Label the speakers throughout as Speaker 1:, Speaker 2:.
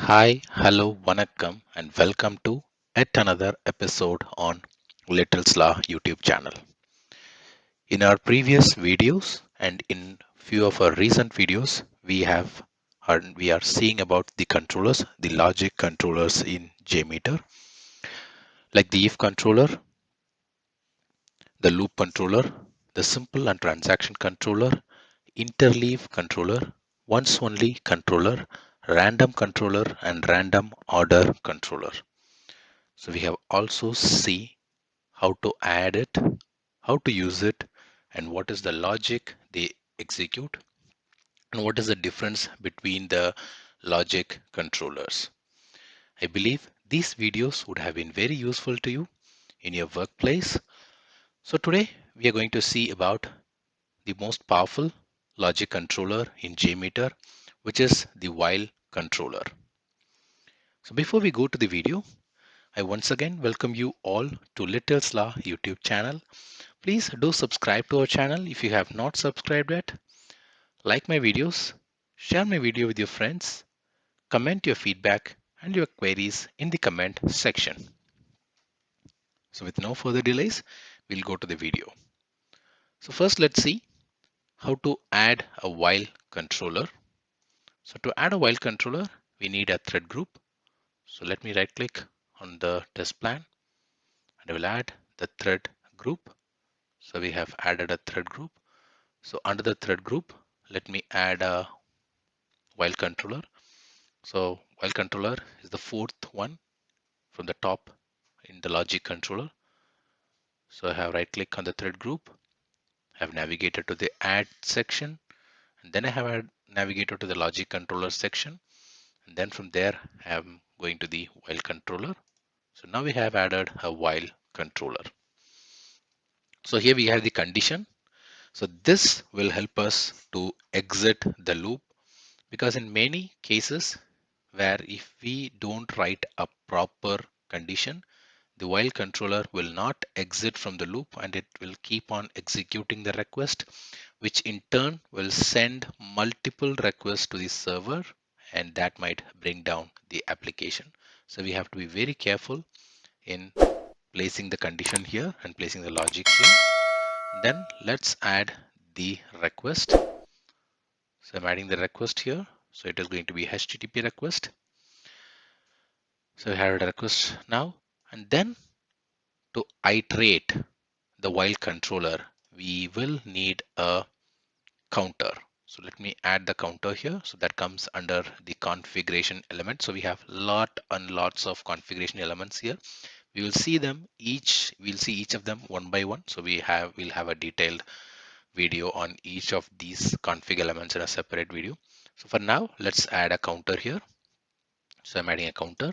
Speaker 1: Hi, hello, vanakkam, and welcome to yet another episode on Little's Law YouTube channel. In our previous videos and in few of our recent videos, we are seeing about the controllers, the logic controllers in JMeter, like the if controller, the loop controller, the simple and transaction controller, interleave controller, once only controller, random controller, and random order controller. So we have also see how to add it, how to use it, and what is the logic they execute, and what is the difference between the logic controllers. I believe these videos would have been very useful to you in your workplace. So today we are going to see about the most powerful logic controller in JMeter, which is the while controller. So before we go to the video, I once again welcome you all to Little's Law YouTube channel. Please do subscribe to our channel if you have not subscribed yet. Like my videos, share my video with your friends, comment your feedback and your queries in the comment section. So with no further delays, we'll go to the video. So first let's see how to add a while controller. So to add a while controller, we need a thread group. So let me right click on the test plan and I will add the thread group. So we have added a thread group. So under the thread group, let me add a while controller. So while controller is the fourth one from the top in the logic controller. So I have right click on the thread group, I have navigated to the add section, and then I have navigated to the logic controller section. And then from there, I am going to the while controller. So now we have added a while controller. So here we have the condition. So this will help us to exit the loop, because in many cases where if we don't write a proper condition, the while controller will not exit from the loop and it will keep on executing the request, which in turn will send multiple requests to the server, and that might bring down the application. So we have to be very careful in placing the condition here and placing the logic here. Then let's add the request. So I'm adding the request here. So it is going to be HTTP request. So we have a request now, and then to iterate the while controller, we will need a counter. So let me add the counter here. So that comes under the configuration element. So we have lot and lots of configuration elements here. We will see them each, we'll see each of them one by one. So we'll have a detailed video on each of these config elements in a separate video. So for now, let's add a counter here. So I'm adding a counter.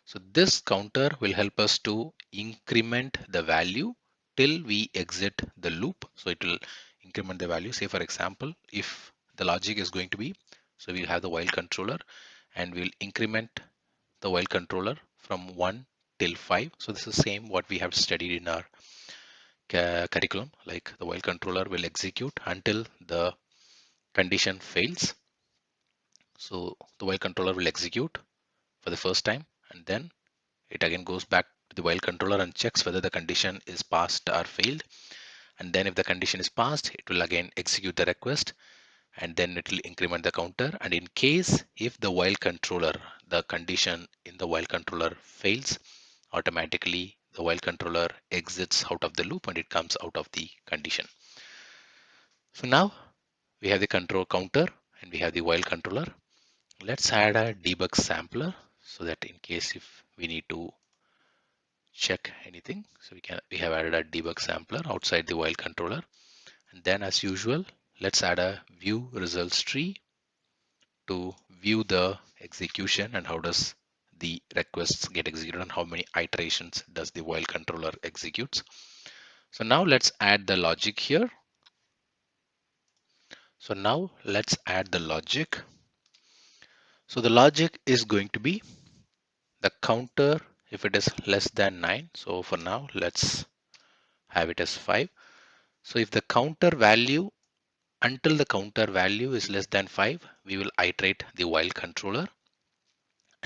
Speaker 1: So this counter will help us to increment the value till we exit the loop. So it will increment the value. Say for example, if the logic is going to be, so we'll have the while controller and we'll increment the while controller from 1 till 5. So this is same what we have studied in our curriculum, like the while controller will execute until the condition fails. So the while controller will execute for the first time, and then it again goes back to the while controller and checks whether the condition is passed or failed. And then if the condition is passed, it will again execute the request and then it will increment the counter. And in case if the while controller, the condition in the while controller fails, automatically the while controller exits out of the loop and it comes out of the condition. So now we have the control counter and we have the while controller. Let's add a debug sampler so that in case if we need to check anything, so we have added a debug sampler outside the while controller. And then as usual, let's add a view results tree to view the execution and how does the requests get executed and how many iterations does the while controller executes. So now let's add the logic here. So now let's add the logic. So the logic is going to be the counter if it is less than 9. So for now, let's have it as 5. So if the counter value, until the counter value is less than 5, we will iterate the while controller.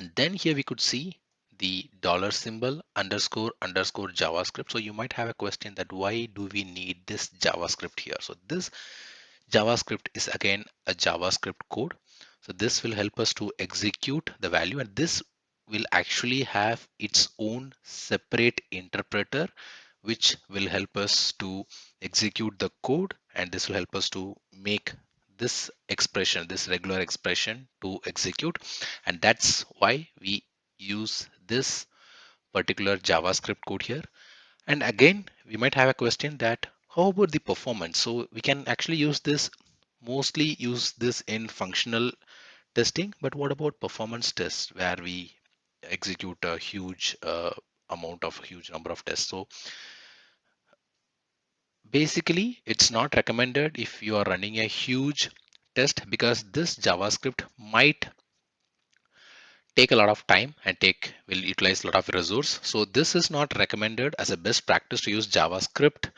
Speaker 1: And then here we could see the dollar symbol underscore underscore JavaScript. So you might have a question that why do we need this JavaScript here? So this JavaScript is again a JavaScript code. So this will help us to execute the value, and this will actually have its own separate interpreter which will help us to execute the code, and this will help us to make this expression, this regular expression to execute. And that's why we use this particular JavaScript code here. And again, we might have a question that how about the performance? So we can actually mostly use this in functional testing, but what about performance tests where we execute a huge number of tests? So basically, it's not recommended if you are running a huge test, because this JavaScript might take a lot of time and will utilize a lot of resource. So this is not recommended as a best practice to use JavaScript.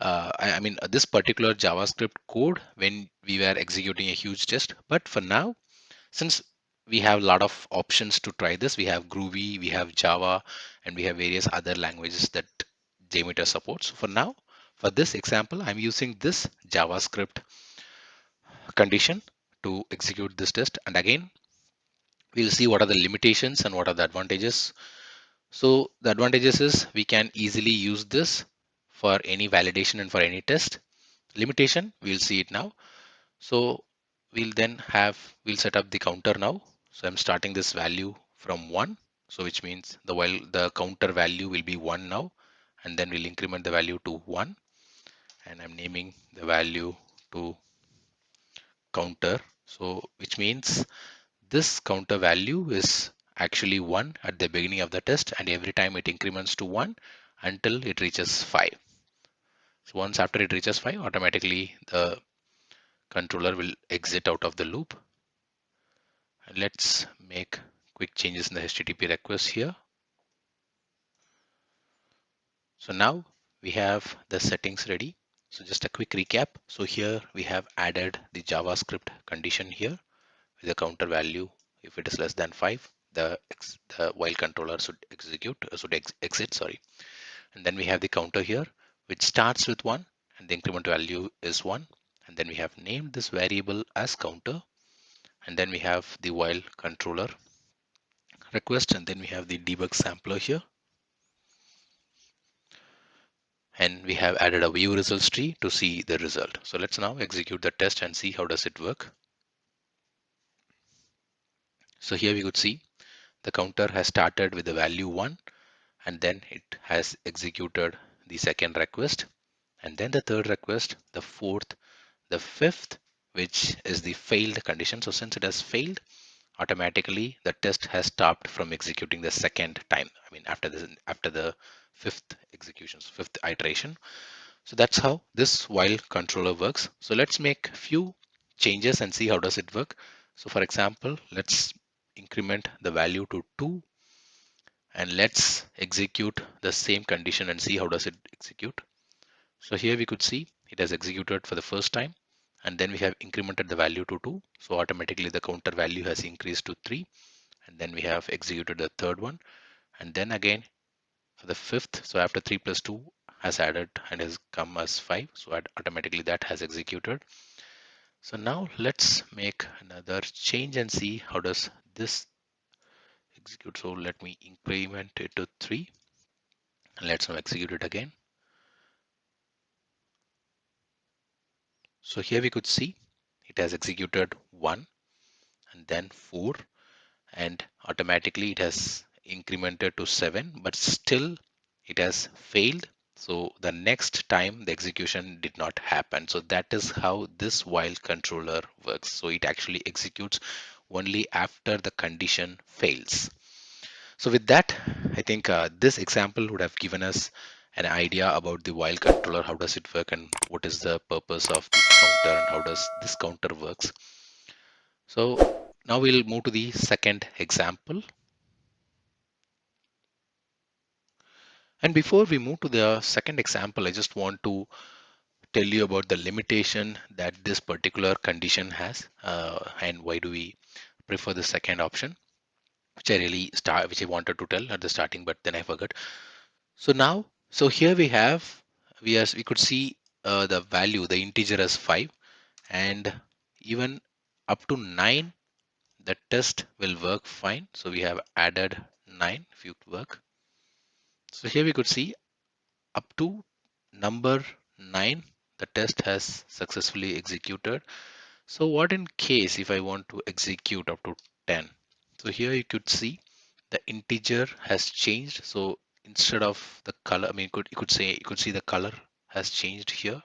Speaker 1: I mean this particular JavaScript code when we were executing a huge test. But for now, since we have a lot of options to try this, we have Groovy, we have Java, and we have various other languages that JMeter supports. For now, for this example, I'm using this JavaScript condition to execute this test. And again, we'll see what are the limitations and what are the advantages. So the advantages is we can easily use this for any validation and for any test. Limitation, we'll see it now. So we'll set up the counter now. So I'm starting this value from 1. So which means while the counter value will be 1 now, and then we'll increment the value to 1, and I'm naming the value to counter. So which means this counter value is actually 1 at the beginning of the test, and every time it increments to 1 until it reaches 5. So once after it reaches 5, automatically the controller will exit out of the loop. And let's make quick changes in the HTTP request here. So now we have the settings ready. So just a quick recap. So here we have added the JavaScript condition here with the counter value. If it is less than 5, the while controller should exit, sorry. And then we have the counter here, which starts with 1, and the increment value is 1. And then we have named this variable as counter. And then we have the while controller request, and then we have the debug sampler here. And we have added a view results tree to see the result. So let's now execute the test and see how does it work. So here we could see the counter has started with the value 1, and then it has executed the second request, and then the third request, the fourth, the fifth, which is the failed condition. So since it has failed, automatically the test has stopped from executing the second time. I mean after the fifth execution, fifth iteration. So that's how this while controller works. So let's make few changes and see how does it work. So for example, let's increment the value to 2, and let's execute the same condition and see how does it execute. So here we could see it has executed for the first time, and then we have incremented the value to 2. So automatically the counter value has increased to 3, and then we have executed the third one, and then again for the fifth. So after 3 plus 2 has added and has come as 5, so automatically that has executed. So now let's make another change and see how does this execute. So let me increment it to 3, and let's now execute it again. So here we could see it has executed 1 and then 4, and automatically it has incremented to 7, but still it has failed. So the next time the execution did not happen. So that is how this while controller works. So it actually executes only after the condition fails. So with that, I think this example would have given us an idea about the while controller, how does it work and what is the purpose of this counter and how does this counter works. So now we'll move to the second example. And before we move to the second example, I just want to tell you about the limitation that this particular condition has and why do we prefer the second option. which I wanted to tell at the starting, but then I forgot. So now, so here we could see the value, the integer as 5, and even up to 9, the test will work fine. So we have added 9 if you work. So here we could see up to number 9, the test has successfully executed. So what in case if I want to execute up to 10? So here you could see the integer has changed. So instead of the color, I mean, you could see the color has changed here.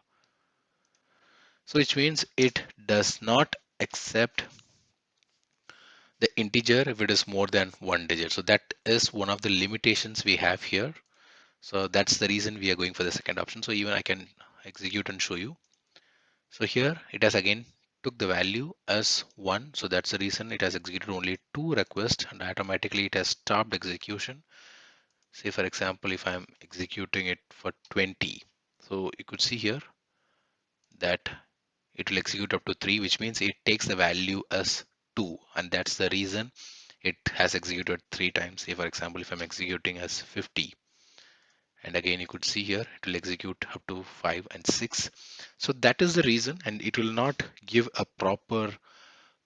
Speaker 1: So which means it does not accept the integer if it is more than 1 digit. So that is one of the limitations we have here. So that's the reason we are going for the second option. So even I can execute and show you. So here it has again took the value as 1. So that's the reason it has executed only 2 requests and automatically it has stopped execution. Say for example, if I'm executing it for 20, so you could see here that it will execute up to 3, which means it takes the value as 2, and that's the reason it has executed 3 times. Say for example, if I'm executing as 50, and again you could see here it will execute up to 5 and 6. So that is the reason, and it will not give a proper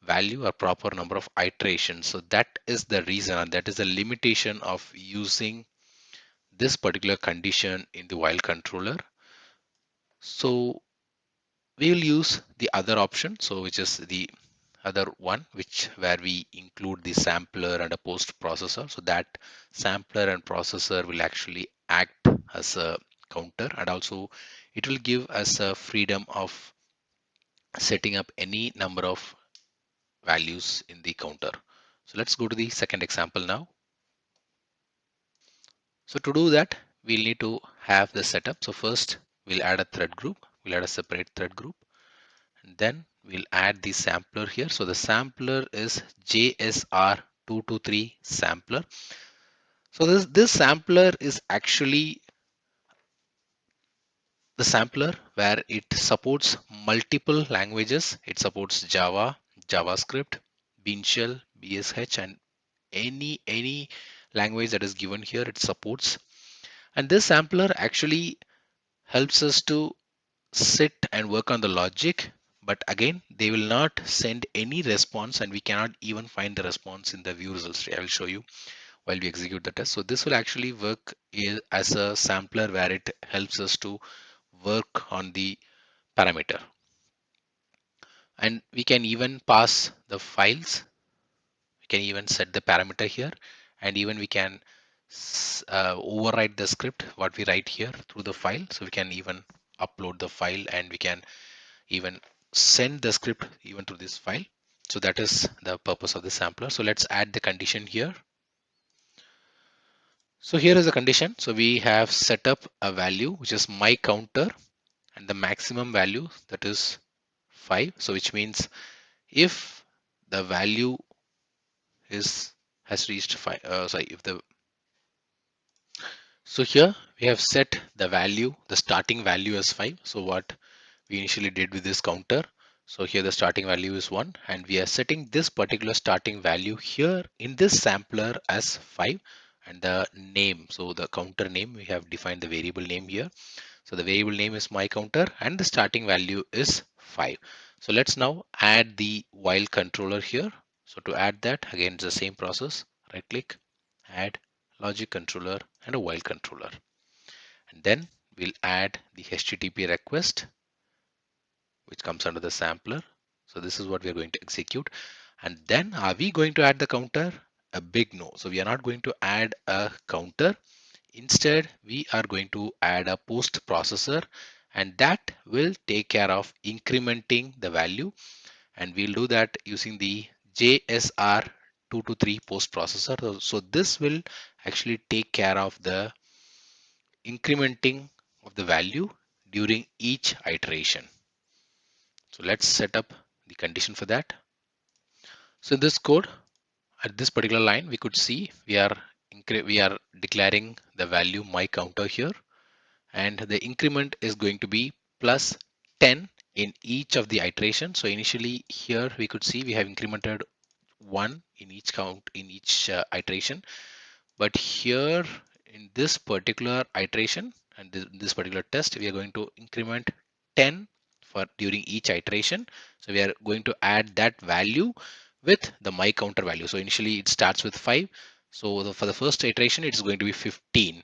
Speaker 1: value or proper number of iterations. So that is the reason, and that is the limitation of using this particular condition in the while controller. So we will use the other option, so which is the other one, which where we include the sampler and a post processor. So that sampler and processor will actually act as a counter, and also it will give us a freedom of setting up any number of values in the counter. So let's go to the second example now. So to do that, we'll need to have the setup. So first we'll add a thread group. We'll add a separate thread group. And then we'll add the sampler here. So the sampler is JSR223 sampler. So this sampler is actually the sampler where it supports multiple languages. It supports Java, JavaScript, Bean Shell, BSH, and any language that is given here it supports. And this sampler actually helps us to sit and work on the logic, but again they will not send any response, and we cannot even find the response in the view results tree. I will show you while we execute the test. So this will actually work as a sampler where it helps us to work on the parameter, and we can even pass the files. We can even set the parameter here, and even we can override the script what we write here through the file. So we can even upload the file, and we can even send the script even to this file. So that is the purpose of the sampler. So let's add the condition here. So here is the condition. So we have set up a value which is my counter, and the maximum value that is 5. So which means if the value is has reached 5, sorry, if the so here we have set the value, the starting value as 5. So what we initially did with this counter. So here the starting value is 1, and we are setting this particular starting value here in this sampler as 5, and the name, so the counter name, we have defined the variable name here. So the variable name is my counter and the starting value is 5. So let's now add the while controller here. So to add that, again it's the same process, right click, add logic controller and a while controller, and then we'll add the HTTP request which comes under the sampler. So this is what we are going to execute. And then are we going to add the counter? A big no. So we are not going to add a counter. Instead, we are going to add a post processor, and that will take care of incrementing the value. And we'll do that using the JSR223 post processor. So this will actually take care of the incrementing of the value during each iteration. So let's set up the condition for that. So in this code, at this particular line, we could see we are declaring the value my counter here, and the increment is going to be plus 10 in each of the iterations. So initially here we could see we have incremented 1 in each count in each iteration. But here in this particular iteration and this particular test, we are going to increment 10 for during each iteration. So we are going to add that value with the my counter value. So initially it starts with 5. So for the first iteration, it's going to be 15.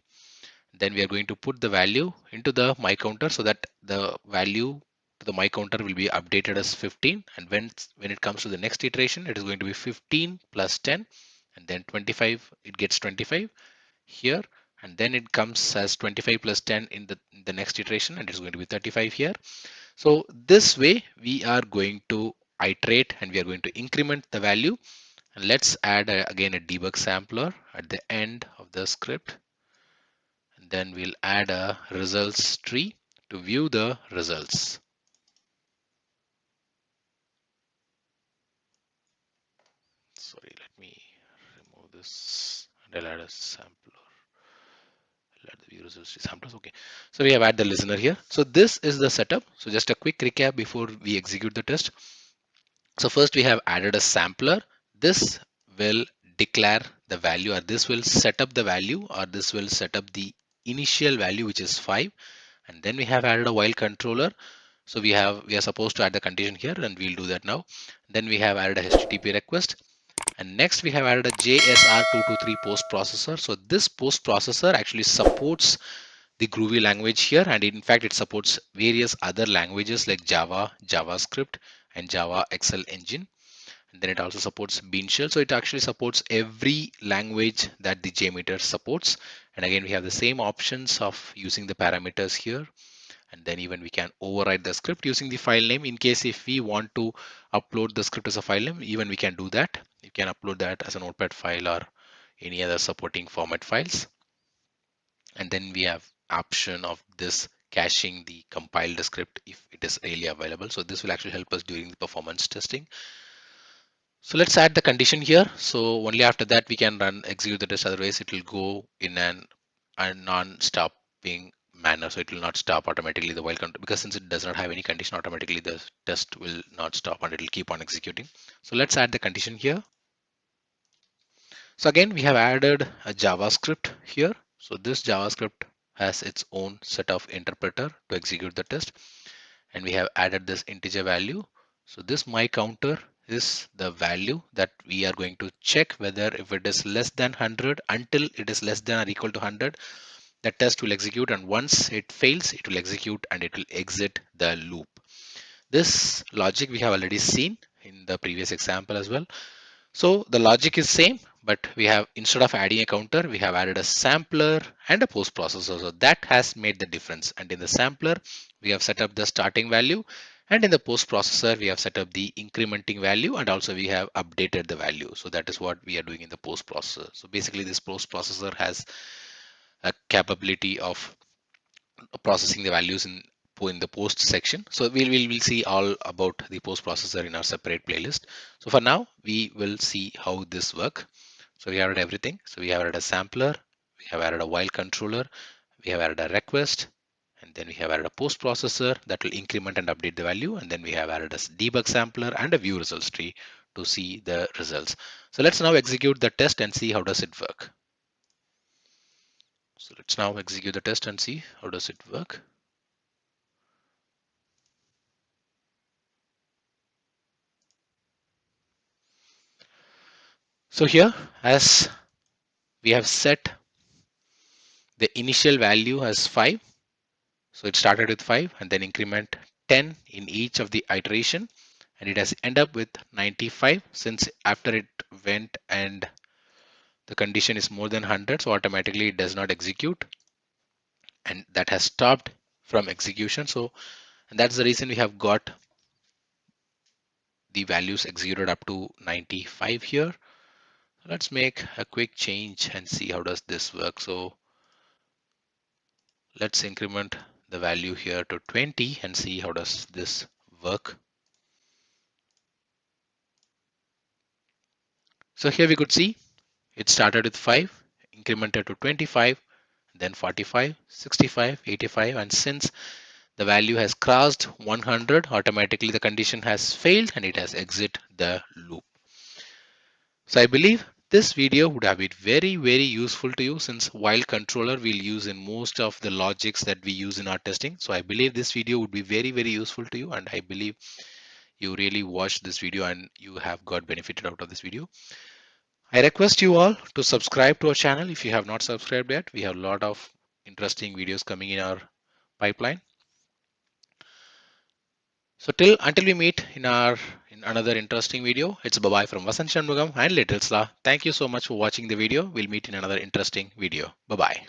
Speaker 1: Then we are going to put the value into the my counter so that the value to the my counter will be updated as 15. And when it comes to the next iteration, it is going to be 15 plus 10, and then 25, it gets 25 here, and then it comes as 25 plus 10 in the next iteration, and it's going to be 35 here. So this way we are going to iterate and we are going to increment the value. And let's add again a debug sampler at the end of the script, and then we'll add a results tree to view the results. Sorry, let me remove this and I'll add a sampler. Let the view results tree samplers. Okay, so we have added the listener here. So this is the setup. So just a quick recap before we execute the test. So first we have added a sampler. This will declare the value, or this will set up the value, or this will set up the initial value, which is 5. And then we have added a while controller. So we are supposed to add the condition here, and we'll do that now. Then we have added a HTTP request. And next we have added a JSR223 post processor. So this post processor actually supports the Groovy language here, and in fact it supports various other languages like Java, JavaScript, and Java XL engine. And then it also supports Bean Shell. So it actually supports every language that the JMeter supports. And again, we have the same options of using the parameters here. And then even we can override the script using the file name in case if we want to upload the script as a file name, even we can do that. You can upload that as a notepad file or any other supporting format files. And then we have option of this caching the compiled script if it is really available. So this will actually help us during the performance testing. So let's add the condition here. So only after that we can run execute the test, otherwise it will go in a non-stopping manner. So it will not stop automatically the while count, because since it does not have any condition, automatically the test will not stop and it will keep on executing. So let's add the condition here. So again, we have added a JavaScript here. So this JavaScript has its own set of interpreter to execute the test. And we have added this integer value. So this my counter is the value that we are going to check whether if it is less than 100, until it is less than or equal to 100, the test will execute, and once it fails, it will execute and it will exit the loop. This logic we have already seen in the previous example as well. So the logic is same, but we have, instead of adding a counter, we have added a sampler and a post processor. So that has made the difference. And in the sampler, we have set up the starting value, and in the post processor, we have set up the incrementing value, and also we have updated the value. So that is what we are doing in the post processor. So basically this post processor has a capability of processing the values in the post section. So we'll see all about the post processor in our separate playlist. So for now, we will see how this work. So we have added everything. So we have added a sampler, we have added a while controller, we have added a request, and then we have added a post processor that will increment and update the value. And then we have added a debug sampler and a view results tree to see the results. So let's now execute the test and see how does it work. So let's now execute the test and see how does it work. So here, as we have set the initial value as 5, so it started with 5 and then increment 10 in each of the iteration, and it has end up with 95, since after it went and the condition is more than 100, so automatically it does not execute, and that has stopped from execution. So, and that's the reason we have got the values executed up to 95 here. Let's make a quick change and see how does this work. So let's increment the value here to 20 and see how does this work. So here we could see it started with 5, incremented to 25, then 45, 65, 85, and since the value has crossed 100, automatically the condition has failed and it has exit the loop. So I believe this video would have been very useful to you, since while controller we'll use in most of the logics that we use in our testing. So I believe this video would be very useful to you, and I believe you really watched this video and you have got benefited out of this video. I request you all to subscribe to our channel if you have not subscribed yet. We have a lot of interesting videos coming in our pipeline. So till until we meet in another interesting video, it's bye bye from Vasan Shanmugam and Little Sla. Thank you so much for watching the video. We'll meet in another interesting video. Bye bye.